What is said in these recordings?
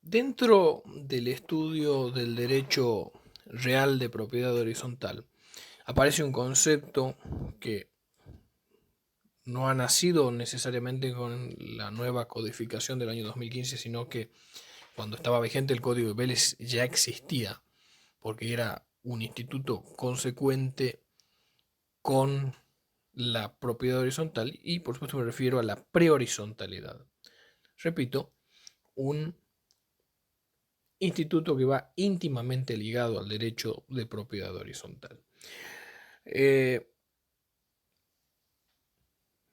Dentro del estudio del derecho real de propiedad horizontal, aparece un concepto que no ha nacido necesariamente con la nueva codificación del año 2015, sino que cuando estaba vigente el Código de Vélez ya existía, porque era un instituto consecuente con la propiedad horizontal y por supuesto me refiero a la prehorizontalidad. Repito, un instituto que va íntimamente ligado al derecho de propiedad horizontal. Eh,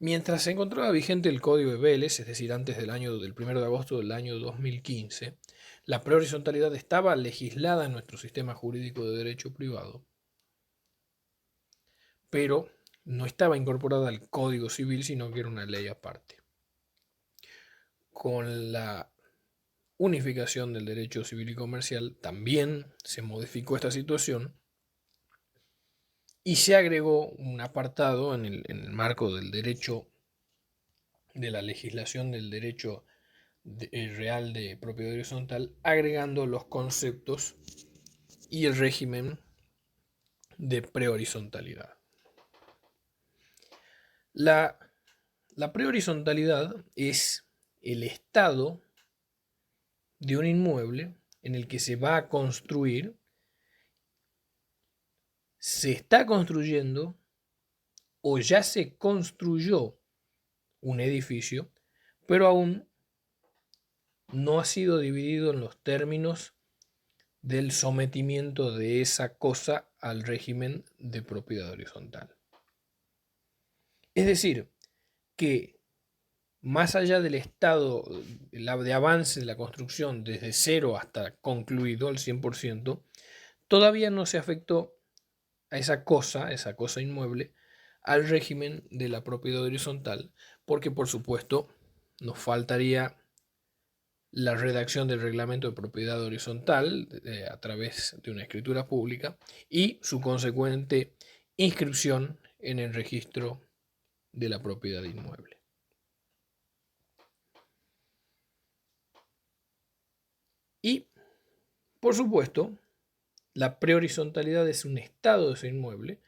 Mientras se encontraba vigente el Código de Vélez, es decir, antes del 1 de agosto del año 2015, la prehorizontalidad estaba legislada en nuestro sistema jurídico de derecho privado, pero no estaba incorporada al Código Civil, sino que era una ley aparte. Con la unificación del derecho civil y comercial también se modificó esta situación y se agregó un apartado en el marco del derecho, de la legislación del derecho real de propiedad horizontal, agregando los conceptos y el régimen de prehorizontalidad. La, la prehorizontalidad es el estado de un inmueble en el que se va a construir, se está construyendo o ya se construyó un edificio, pero aún no ha sido dividido en los términos del sometimiento de esa cosa al régimen de propiedad horizontal. Es decir, que más allá del estado de avance de la construcción desde cero hasta concluido al 100%, todavía no se afectó a esa cosa inmueble, al régimen de la propiedad horizontal, porque por supuesto nos faltaría la redacción del reglamento de propiedad horizontal a través de una escritura pública y su consecuente inscripción en el registro de la propiedad inmueble. Y, por supuesto, la prehorizontalidad es un estado de ese inmueble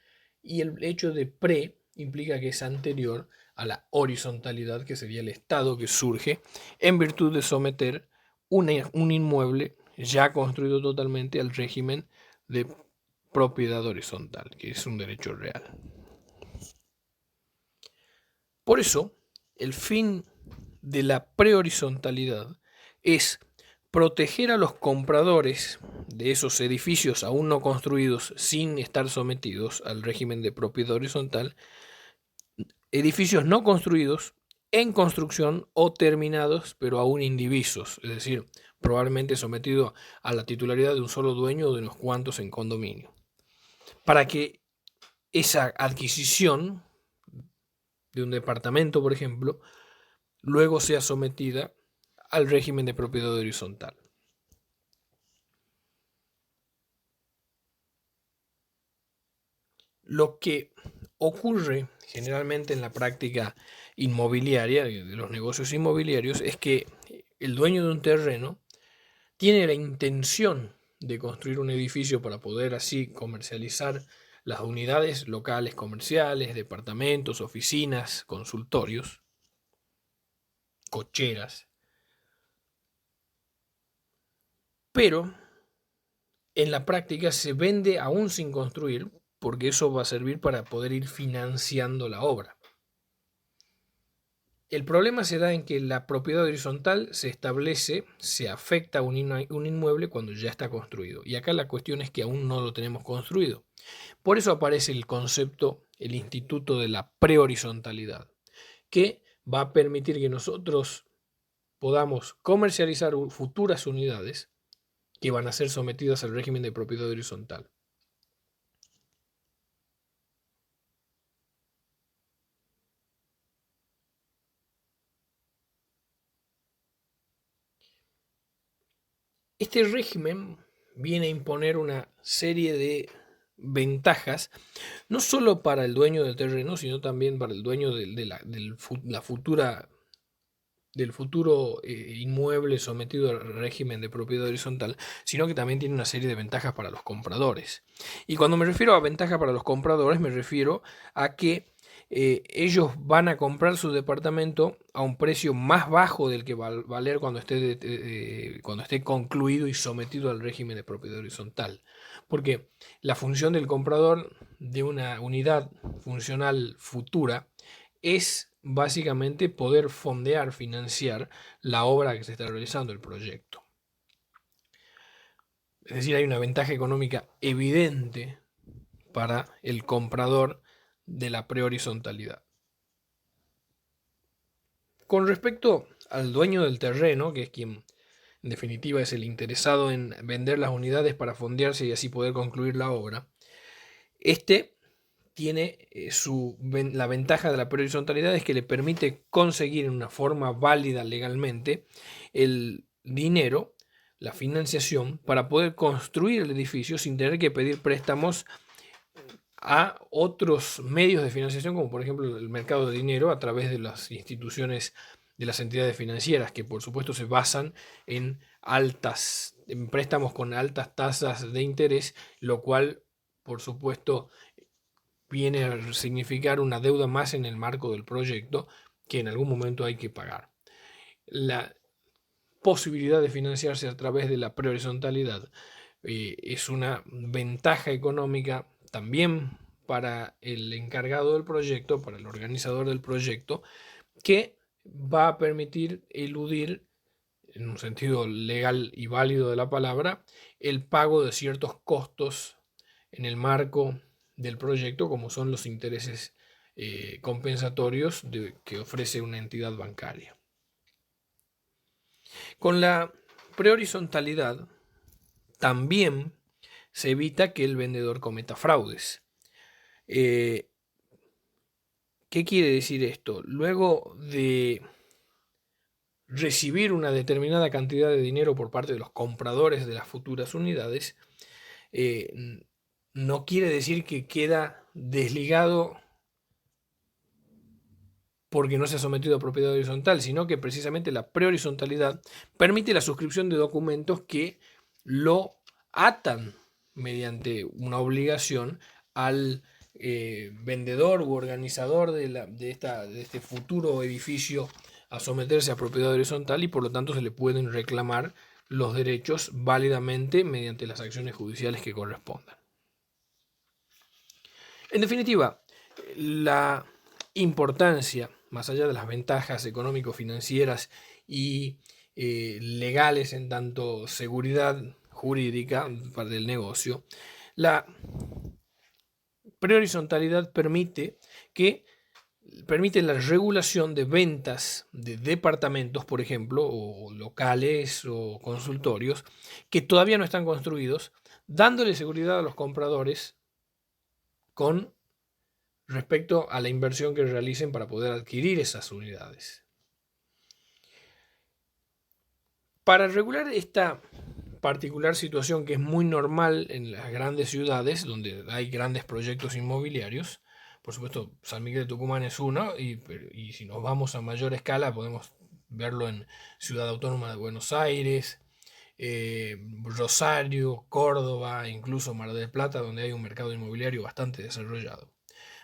y el hecho de pre implica que es anterior a la horizontalidad, que sería el estado que surge en virtud de someter un inmueble ya construido totalmente al régimen de propiedad horizontal, que es un derecho real. Por eso, el fin de la prehorizontalidad es proteger a los compradores de esos edificios aún no construidos sin estar sometidos al régimen de propiedad horizontal, edificios no construidos en construcción o terminados pero aún indivisos, es decir, probablemente sometido a la titularidad de un solo dueño o de unos cuantos en condominio, para que esa adquisición de un departamento, por ejemplo, luego sea sometida al régimen de propiedad horizontal. Lo que ocurre generalmente en la práctica inmobiliaria, de los negocios inmobiliarios, es que el dueño de un terreno tiene la intención de construir un edificio para poder así comercializar las unidades locales comerciales, departamentos, oficinas, consultorios, cocheras, pero en la práctica se vende aún sin construir porque eso va a servir para poder ir financiando la obra. El problema se da en que la propiedad horizontal se establece, se afecta a un inmueble cuando ya está construido. Y acá la cuestión es que aún no lo tenemos construido. Por eso aparece el concepto, el instituto de la prehorizontalidad, que va a permitir que nosotros podamos comercializar futuras unidades que van a ser sometidas al régimen de propiedad horizontal. Este régimen viene a imponer una serie de ventajas, no solo para el dueño del terreno, sino también para el dueño de la futura del futuro inmueble sometido al régimen de propiedad horizontal, sino que también tiene una serie de ventajas para los compradores. Y cuando me refiero a ventajas para los compradores, me refiero a que ellos van a comprar su departamento a un precio más bajo del que va a valer cuando esté concluido y sometido al régimen de propiedad horizontal. Porque la función del comprador de una unidad funcional futura es básicamente poder fondear, financiar la obra que se está realizando, el proyecto. Es decir, hay una ventaja económica evidente para el comprador de la prehorizontalidad. Con respecto al dueño del terreno, que es quien en definitiva es el interesado en vender las unidades para fondearse y así poder concluir la obra, este tiene la ventaja de la prehorizontalidad es que le permite conseguir en una forma válida legalmente el dinero, la financiación, para poder construir el edificio sin tener que pedir préstamos a otros medios de financiación, como por ejemplo el mercado de dinero a través de las instituciones de las entidades financieras, que por supuesto se basan en en préstamos con altas tasas de interés, lo cual por supuesto viene a significar una deuda más en el marco del proyecto que en algún momento hay que pagar. La posibilidad de financiarse a través de la prehorizontalidad es una ventaja económica también para el encargado del proyecto, para el organizador del proyecto, que va a permitir eludir, en un sentido legal y válido de la palabra, el pago de ciertos costos en el marco del proyecto, como son los intereses compensatorios que ofrece una entidad bancaria. Con la prehorizontalidad también se evita que el vendedor cometa fraudes. ¿Qué quiere decir esto? Luego de recibir una determinada cantidad de dinero por parte de los compradores de las futuras unidades, no quiere decir que queda desligado porque no se ha sometido a propiedad horizontal, sino que precisamente la prehorizontalidad permite la suscripción de documentos que lo atan mediante una obligación al vendedor u organizador de este futuro edificio a someterse a propiedad horizontal, y por lo tanto se le pueden reclamar los derechos válidamente mediante las acciones judiciales que correspondan. En definitiva, la importancia, más allá de las ventajas económico-financieras y legales en tanto seguridad jurídica para el negocio, la prehorizontalidad permite la regulación de ventas de departamentos, por ejemplo, o locales o consultorios que todavía no están construidos, dándole seguridad a los compradores con respecto a la inversión que realicen para poder adquirir esas unidades. Para regular esta particular situación, que es muy normal en las grandes ciudades donde hay grandes proyectos inmobiliarios, por supuesto San Miguel de Tucumán es uno, y si nos vamos a mayor escala podemos verlo en Ciudad Autónoma de Buenos Aires, Rosario, Córdoba, incluso Mar del Plata, donde hay un mercado inmobiliario bastante desarrollado.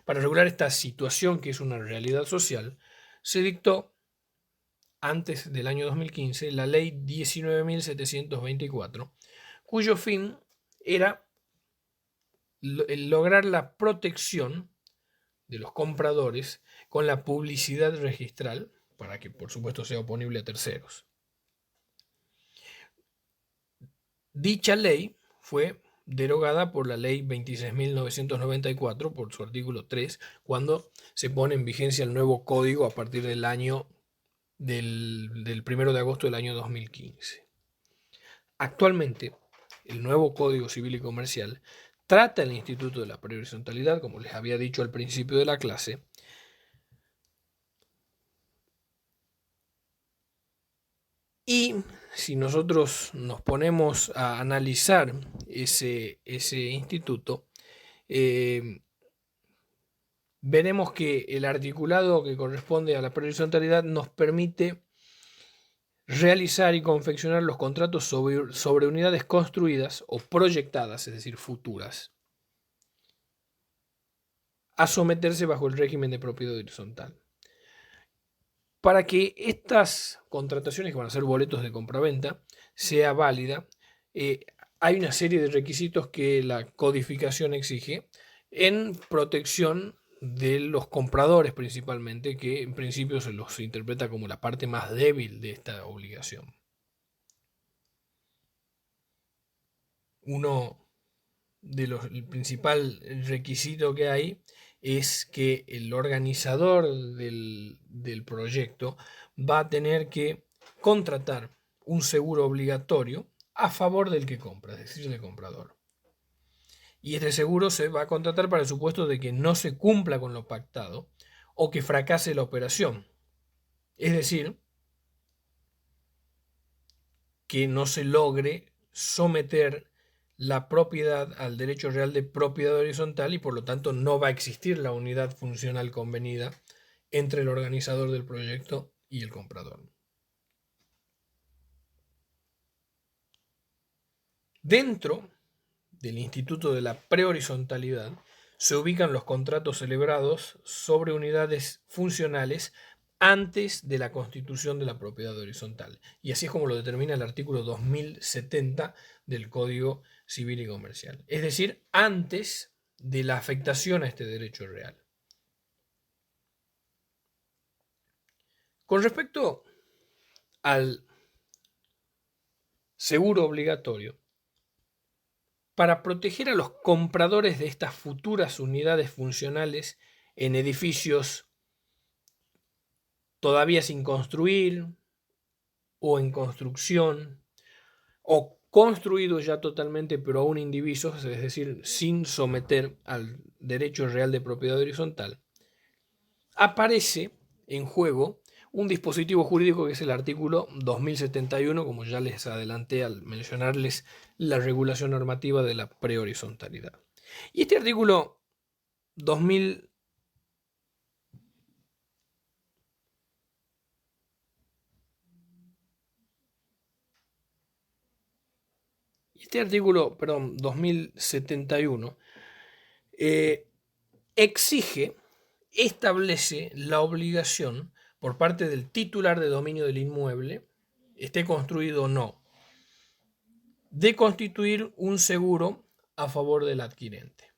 Para regular esta situación, que es una realidad social, se dictó antes del año 2015 la ley 19.724, cuyo fin era lograr la protección de los compradores con la publicidad registral para que por supuesto sea oponible a terceros. Dicha ley fue derogada por la ley 26.994 por su artículo 3, cuando se pone en vigencia el nuevo código a partir del 1 de agosto del año 2015. Actualmente, el nuevo Código Civil y Comercial trata el instituto de la prehorizontalidad, como les había dicho al principio de la clase, y si nosotros nos ponemos a analizar ese instituto, veremos que el articulado que corresponde a la prehorizontalidad nos permite realizar y confeccionar los contratos sobre unidades construidas o proyectadas, es decir, futuras, a someterse bajo el régimen de propiedad horizontal. Para que estas contrataciones, que van a ser boletos de compraventa, sea válida, hay una serie de requisitos que la codificación exige en protección de los compradores principalmente, que en principio se los interpreta como la parte más débil de esta obligación. El principal requisito que hay es que el organizador del proyecto va a tener que contratar un seguro obligatorio a favor del que compra, es decir, del comprador. Y este seguro se va a contratar para el supuesto de que no se cumpla con lo pactado o que fracase la operación. Es decir, que no se logre someter la propiedad al derecho real de propiedad horizontal y por lo tanto no va a existir la unidad funcional convenida entre el organizador del proyecto y el comprador. Dentro del Instituto de la Prehorizontalidad se ubican los contratos celebrados sobre unidades funcionales antes de la constitución de la propiedad horizontal. Y así es como lo determina el artículo 2070 del Código Civil y Comercial. Es decir, antes de la afectación a este derecho real. Con respecto al seguro obligatorio, para proteger a los compradores de estas futuras unidades funcionales en edificios todavía sin construir o en construcción o construidos ya totalmente pero aún indivisos, es decir, sin someter al derecho real de propiedad horizontal, aparece en juego un dispositivo jurídico que es el artículo 2071, como ya les adelanté al mencionarles la regulación normativa de la prehorizontalidad. Y este artículo 2000 Este artículo, 2071, establece la obligación por parte del titular de dominio del inmueble, esté construido o no, de constituir un seguro a favor del adquirente.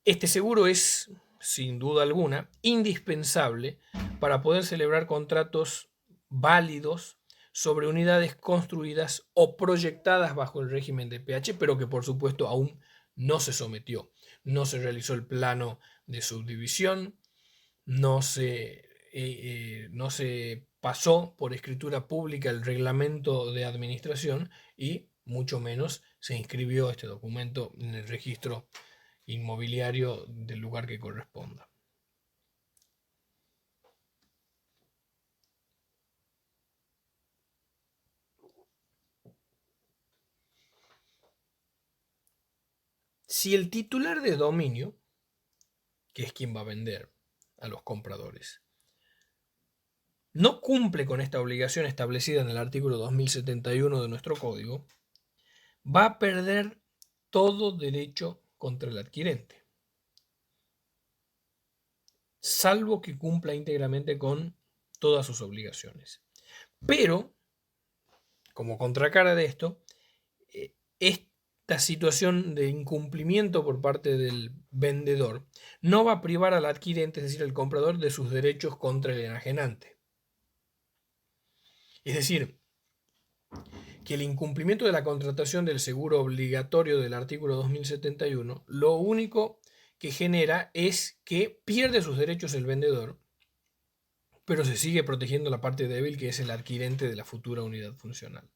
Este seguro es, sin duda alguna, indispensable para poder celebrar contratos válidos sobre unidades construidas o proyectadas bajo el régimen de PH, pero que por supuesto aún no se sometió. No se realizó el plano de subdivisión, no se pasó por escritura pública el reglamento de administración y mucho menos se inscribió este documento en el registro inmobiliario del lugar que corresponda. Si el titular de dominio, que es quien va a vender a los compradores, no cumple con esta obligación establecida en el artículo 2071 de nuestro código, va a perder todo derecho contra el adquirente, salvo que cumpla íntegramente con todas sus obligaciones. Pero, como contracara de esto, esta situación de incumplimiento por parte del vendedor no va a privar al adquirente, es decir, al comprador, de sus derechos contra el enajenante. Es decir, que el incumplimiento de la contratación del seguro obligatorio del artículo 2071, lo único que genera es que pierde sus derechos el vendedor, pero se sigue protegiendo la parte débil que es el adquirente de la futura unidad funcional.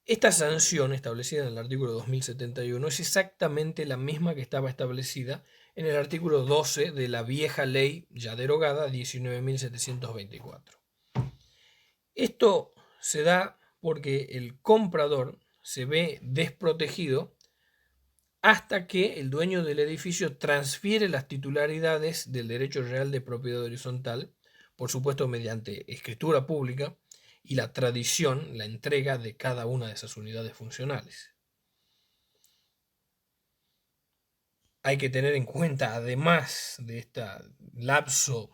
Esta sanción establecida en el artículo 2071 es exactamente la misma que estaba establecida en el artículo 12 de la vieja ley ya derogada 19.724. Esto se da porque el comprador se ve desprotegido hasta que el dueño del edificio transfiere las titularidades del derecho real de propiedad horizontal por supuesto mediante escritura pública y la tradición, la entrega de cada una de esas unidades funcionales. Hay que tener en cuenta, además de este lapso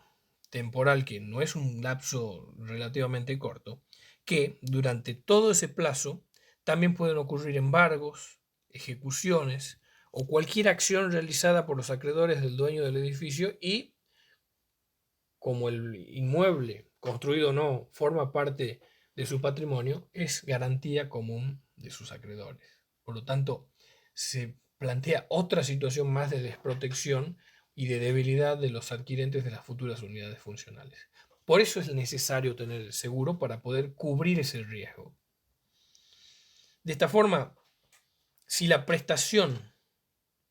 temporal, que no es un lapso relativamente corto, que durante todo ese plazo también pueden ocurrir embargos, ejecuciones o cualquier acción realizada por los acreedores del dueño del edificio y como el inmueble, construido o no, forma parte de su patrimonio, es garantía común de sus acreedores. Por lo tanto, se plantea otra situación más de desprotección y de debilidad de los adquirentes de las futuras unidades funcionales. Por eso es necesario tener el seguro para poder cubrir ese riesgo. De esta forma, si la prestación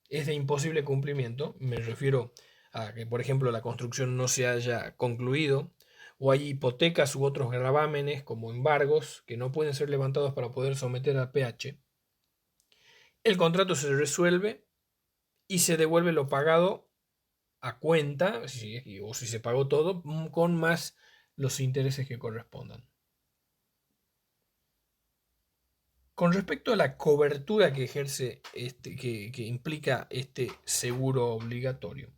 es de imposible cumplimiento, me refiero a que, por ejemplo, la construcción no se haya concluido, o hay hipotecas u otros gravámenes como embargos que no pueden ser levantados para poder someter a PH, el contrato se resuelve y se devuelve lo pagado a cuenta, o si se pagó todo, con más los intereses que correspondan. Con respecto a la cobertura que ejerce que implica este seguro obligatorio,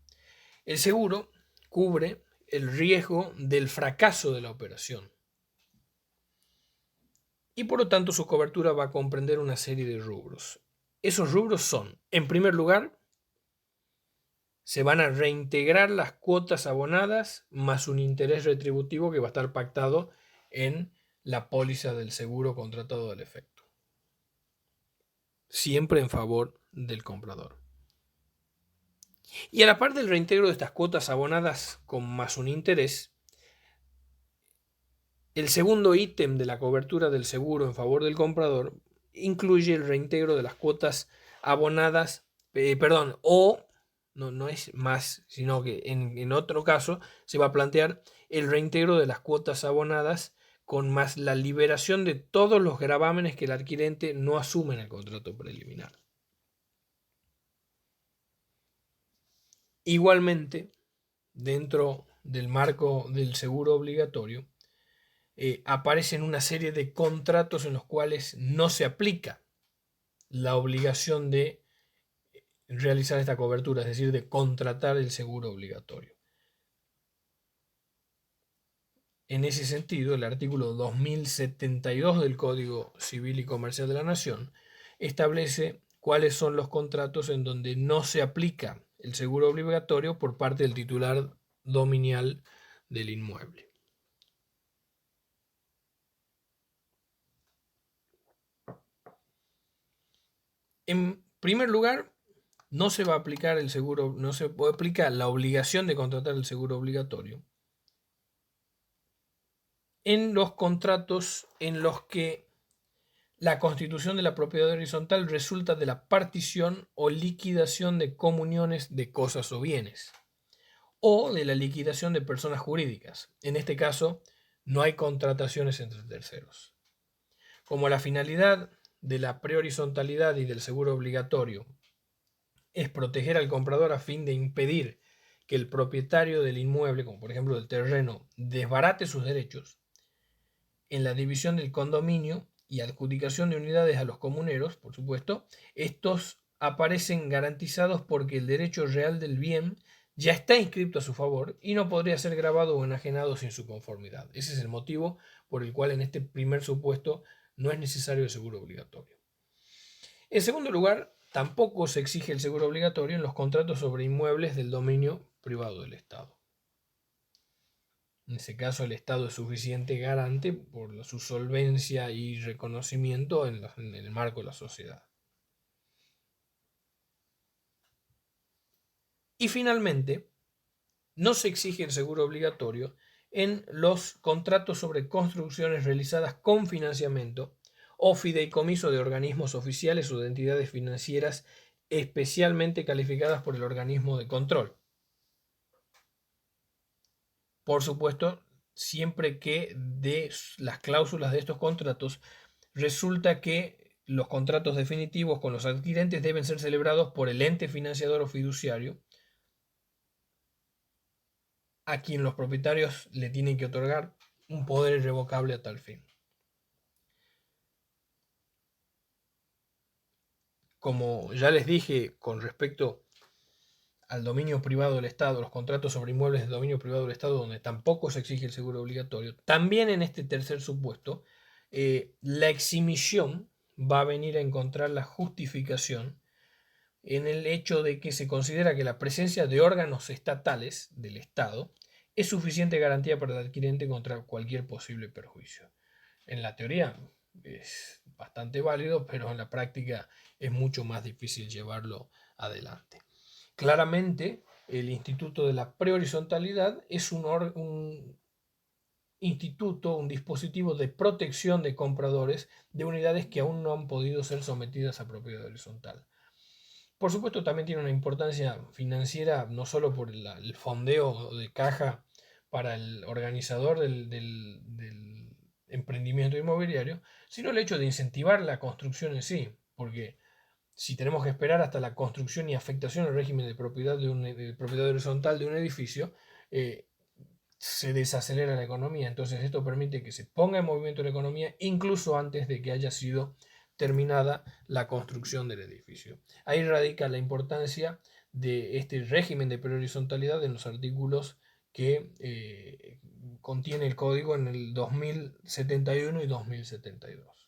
el seguro cubre el riesgo del fracaso de la operación y por lo tanto su cobertura va a comprender una serie de rubros. Esos rubros son, en primer lugar, se van a reintegrar las cuotas abonadas más un interés retributivo que va a estar pactado en la póliza del seguro contratado al efecto. Siempre en favor del comprador. Y a la par del reintegro de estas cuotas abonadas con más un interés, el segundo ítem de la cobertura del seguro en favor del comprador incluye el reintegro de las cuotas abonadas, no es más, sino que en otro caso se va a plantear el reintegro de las cuotas abonadas con más la liberación de todos los gravámenes que el adquirente no asume en el contrato preliminar. Igualmente, dentro del marco del seguro obligatorio, aparecen una serie de contratos en los cuales no se aplica la obligación de realizar esta cobertura, es decir, de contratar el seguro obligatorio. En ese sentido, el artículo 2072 del Código Civil y Comercial de la Nación establece cuáles son los contratos en donde no se aplica el seguro obligatorio por parte del titular dominial del inmueble. En primer lugar, no se va a aplicar el seguro, no se aplica la obligación de contratar el seguro obligatorio en los contratos en los que la constitución de la propiedad horizontal resulta de la partición o liquidación de comuniones de cosas o bienes, o de la liquidación de personas jurídicas. En este caso, no hay contrataciones entre terceros. Como la finalidad de la prehorizontalidad y del seguro obligatorio es proteger al comprador a fin de impedir que el propietario del inmueble, como por ejemplo del terreno, desbarate sus derechos, en la división del condominio y adjudicación de unidades a los comuneros, por supuesto, estos aparecen garantizados porque el derecho real del bien ya está inscrito a su favor y no podría ser grabado o enajenado sin su conformidad. Ese es el motivo por el cual en este primer supuesto no es necesario el seguro obligatorio. En segundo lugar, tampoco se exige el seguro obligatorio en los contratos sobre inmuebles del dominio privado del Estado. En ese caso, el Estado es suficiente garante por su solvencia y reconocimiento en el marco de la sociedad. Y finalmente, no se exige el seguro obligatorio en los contratos sobre construcciones realizadas con financiamiento o fideicomiso de organismos oficiales o de entidades financieras especialmente calificadas por el organismo de control. Por supuesto, siempre que de las cláusulas de estos contratos resulta que los contratos definitivos con los adquirentes deben ser celebrados por el ente financiador o fiduciario a quien los propietarios le tienen que otorgar un poder irrevocable a tal fin. Como ya les dije con respecto al dominio privado del Estado, los contratos sobre inmuebles de dominio privado del Estado, donde tampoco se exige el seguro obligatorio, también en este tercer supuesto, la exhibición va a venir a encontrar la justificación en el hecho de que se considera que la presencia de órganos estatales del Estado es suficiente garantía para el adquirente contra cualquier posible perjuicio. En la teoría es bastante válido, pero en la práctica es mucho más difícil llevarlo adelante. Claramente, el Instituto de la Prehorizontalidad es un instituto, un dispositivo de protección de compradores de unidades que aún no han podido ser sometidas a propiedad horizontal. Por supuesto, también tiene una importancia financiera, no solo por el fondeo de caja para el organizador del emprendimiento inmobiliario, sino el hecho de incentivar la construcción en sí, porque si tenemos que esperar hasta la construcción y afectación al régimen de propiedad, de propiedad horizontal de un edificio, eh, se desacelera la economía. Entonces esto permite que se ponga en movimiento la economía incluso antes de que haya sido terminada la construcción del edificio. Ahí radica la importancia de este régimen de prehorizontalidad en los artículos que contiene el código en el 2071 y 2072.